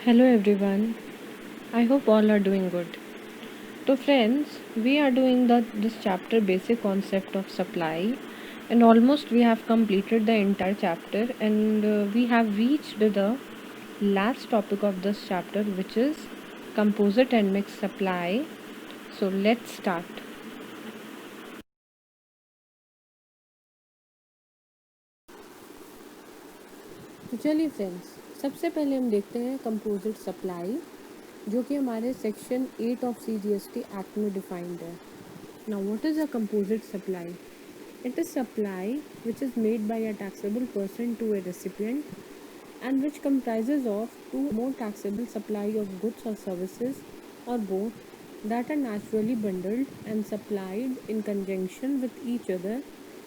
Hello everyone. I hope all are doing good. So friends, we are doing this chapter basic concept of supply, and almost we have completed the entire chapter, and we have reached the last topic of this chapter, which is composite and mixed supply. So let's start. तो चलिए friends, सबसे पहले हम देखते हैं composite supply, जो कि हमारे सेक्शन 8 ऑफ CGST एक्ट में डिफाइंड है. Now what is a composite supply? It is supply which is made by a taxable person to a recipient and which comprises of two or more taxable supply of goods or services or both that are naturally bundled and supplied in conjunction with each other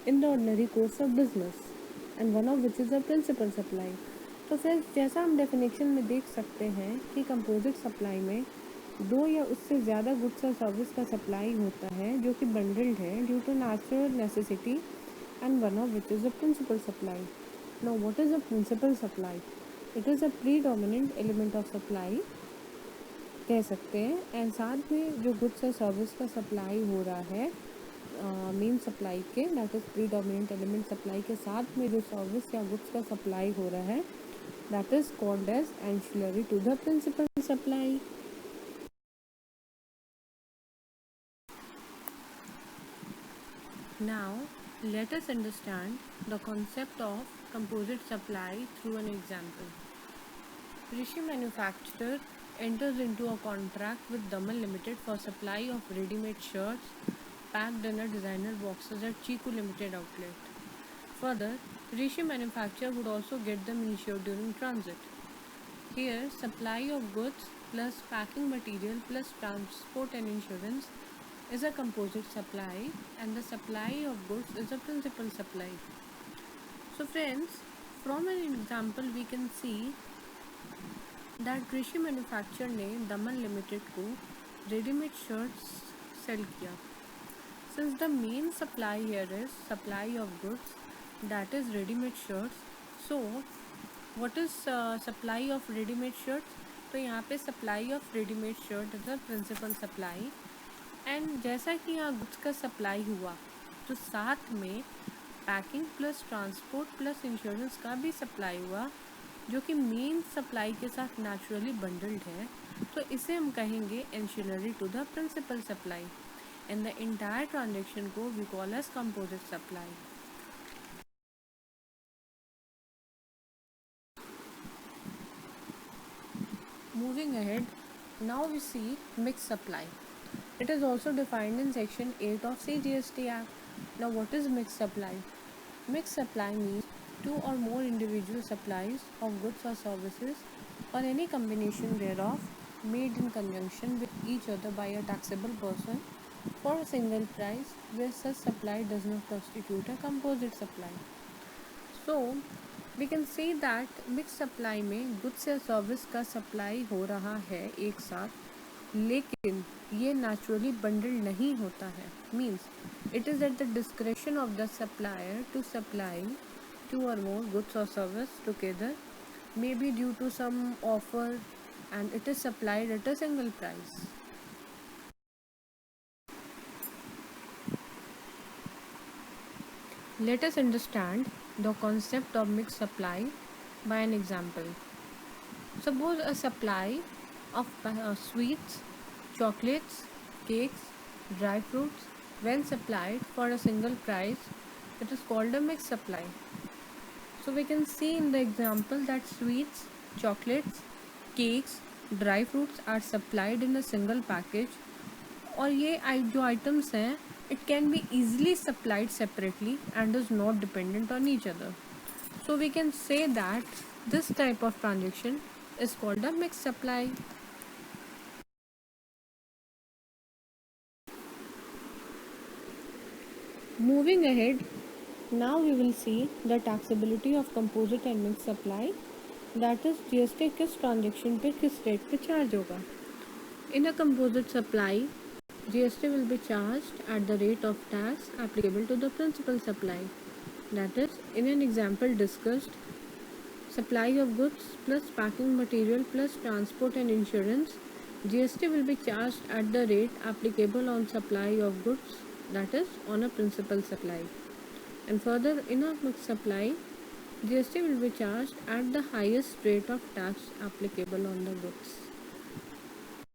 in the ordinary course of business, and one of which is a principal supply. तो फिर जैसा हम definition में देख सकते हैं कि composite supply में दो या उससे ज़्यादा गुड्स और सर्विस का सप्लाई होता है जो कि बंडल्ड है due to natural necessity, and one of which is a principal supply. Now what is a principal supply? It is a predominant element of supply कह सकते हैं, एंड साथ में जो गुड्स और सर्विस का सप्लाई हो रहा है मेन सप्लाई के, that is predominant element supply के साथ में जो सर्विस या गुड्स का सप्लाई हो रहा है, that is called as ancillary to the principal supply. Now let us understand the concept of composite supply through an example. Rishi manufacturer enters into a contract with Daman Limited for supply of ready-made shirts packed in a designer boxes at Chiku Limited outlet. Further, Rishi manufacturer would also get them insured during transit. Here, supply of goods plus packing material plus transport and insurance is a composite supply, and the supply of goods is a principal supply. So friends, from an example we can see that कृषि manufacture ने दमन limited को readymade shirts cell किया. Since the main supply here is supply of goods, that is ready-made shirts, so what is supply of ready-made shirts? तो यहाँ पे supply of ready-made shirt is the principal supply, and जैसा कि यहाँ goods का supply हुआ तो साथ में packing plus transport plus insurance का भी सप्लाई हुआ, जो कि मेन सप्लाई के साथ नेचुरली बंडल्ड है. तो इसे हम कहेंगे ancillary to the principal supply, and the entire transaction को we call as composite supply. Moving ahead, now we see mixed supply. It is also defined in section 8 of CGST Act. Now what is mixed supply? Mixed supply means two or more individual supplies of goods or services or any combination thereof made in conjunction with each other by a taxable person for a single price, where such supply does not constitute a composite supply. So we can say that mix supply में goods या service का supply हो रहा है एक साथ, लेकिन ये नेचुरली बंडल नहीं होता है. Means it is at the description of the supplier to supply two or more goods or service together, may be due to some offer, and it is supplied at a single price. Let us understand the concept of mixed supply by an example. Suppose a supply of sweets, chocolates, cakes, dry fruits, when supplied for a single price, it is called a mixed supply. So we can see in the example that sweets, chocolates, cakes, dry fruits are supplied in a single package, और ये जो items हैं, it can be easily supplied separately and is not dependent on each other. So we can say that this type of transaction is called a mixed supply. Moving ahead, now we will see the taxability of composite and mixed supply, that is GST किस transaction पे किस rate पे charge होगा. In a composite supply, GST will be charged at the rate of tax applicable to the principal supply. That is, in an example discussed, supply of goods plus packing material plus transport and insurance, GST will be charged at the rate applicable on supply of goods, that is, on a principal supply. And further, in a mixed supply, GST will be charged at the highest rate of tax applicable on the goods.